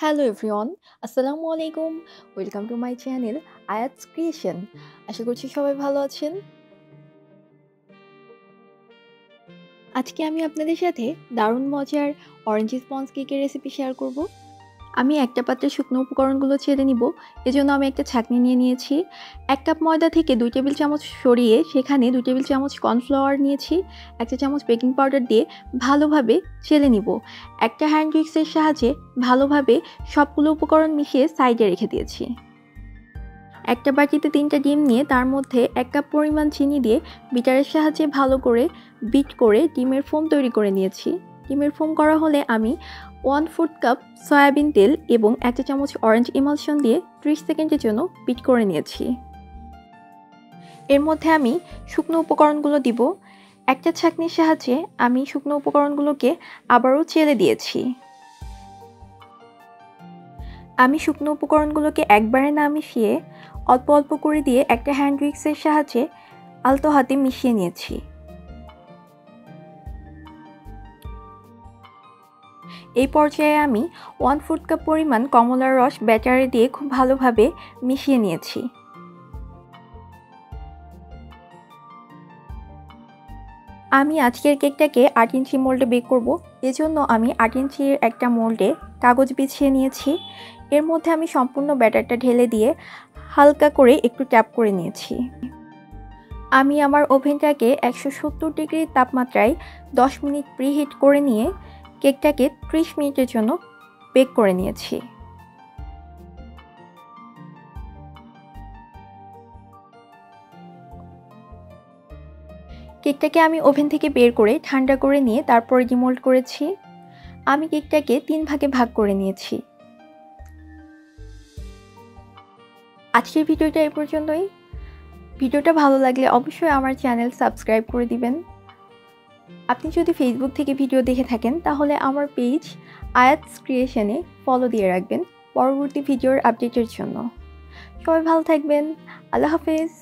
Hello everyone, আসসালামু আলাইকুম। Welcome to my channel Ayat's creation. আশা করছি সবাই ভালো আছেন। আজকে আমি আপনাদের সাথে দারুণ মজার অরেঞ্জ স্পঞ্জ কেকের রেসিপি শেয়ার করব। আমি একটা পাত্রে শুকনো উপকরণগুলো ছেড়ে নিব। এজন্য আমি একটা ছাঁকনি নিয়ে নিয়েছি। 1 কাপ ময়দা থেকে 2 টেবিল চামচ সরিয়ে সেখানে 2 টেবিল চামচ কর্নফ্লাওয়ার নিয়েছি। 1 চা চামচ বেকিং পাউডার দিয়ে ভালোভাবে চেলে নিব। একটা হ্যান্ড উইক্সের সাহায্যে ভালোভাবে সবগুলো উপকরণ মিশিয়ে সাইডে রেখে দিয়েছি। একটা বাটিতে 3টা ডিম নিয়ে তার মধ্যে 1 কাপ পরিমাণ চিনি দিয়ে বিটারের সাহায্যে ভালো করে বিট করে ডিমের ফোম তৈরি করে নিয়েছি। ডিমের ফোম করা হলে আমি 1/4 কাপ সয়াবিন তেল এবং 1 চা চামচ অরেঞ্জ ইমালশন দিয়ে 30 সেকেন্ডের জন্য বিট করে নিয়েছি। এর মধ্যে আমি শুকনো উপকরণগুলো দিব। একটা ছাঁকনির সাহায্যে আমি শুকনো উপকরণগুলোকে আবারও চেলে দিয়েছি। আমি শুকনো উপকরণগুলোকে একবারে না মিশিয়ে অল্প অল্প করে দিয়ে একটা হ্যান্ড উইক্সের সাহায্যে আলতো হাতে মিশিয়ে নিয়েছি। এই পর্যায়ে আমি 1/4 কাপ পরিমাণ কমলার রস ব্যাটারে দিয়ে খুব ভালোভাবে মিশিয়ে নিয়েছি। আমি আজকের কেকটাকে 8 ইঞ্চি মোল্ডে বেক করব। এজন্য আমি 8 ইঞ্চির একটা মোল্ডে কাগজ বিছিয়ে নিয়েছি। এর মধ্যে আমি সম্পূর্ণ ব্যাটারটা ঢেলে দিয়ে হালকা করে একটু ট্যাপ করে নিয়েছি। আমি আমার ওভেনটাকে 170 ডিগ্রি তাপমাত্রায় 10 মিনিট প্রিহিট করে নিয়ে কেকটাকে 30 মিনিটের জন্য বেক করে নিয়েছি। কেকটাকে আমি ওভেন থেকে বের করে ঠান্ডা করে নিয়ে তারপরে ডিমোল্ড করেছি। আমি কেকটাকে 3 ভাগে ভাগ করে নিয়েছি। আজকের ভিডিওটা এই পর্যন্তই। ভিডিওটা ভালো লাগলে অবশ্যই আমার চ্যানেল সাবস্ক্রাইব করে দিবেন। আপনি যদি ফেসবুক থেকে ভিডিও দেখে থাকেন তাহলে আমার পেজ আয়াতস ক্রিয়েশনে ফলো দিয়ে রাখবেন পরবর্তী ভিডিওর আপডেটের জন্য। সবাই ভালো থাকবেন। আল্লাহ হাফেজ।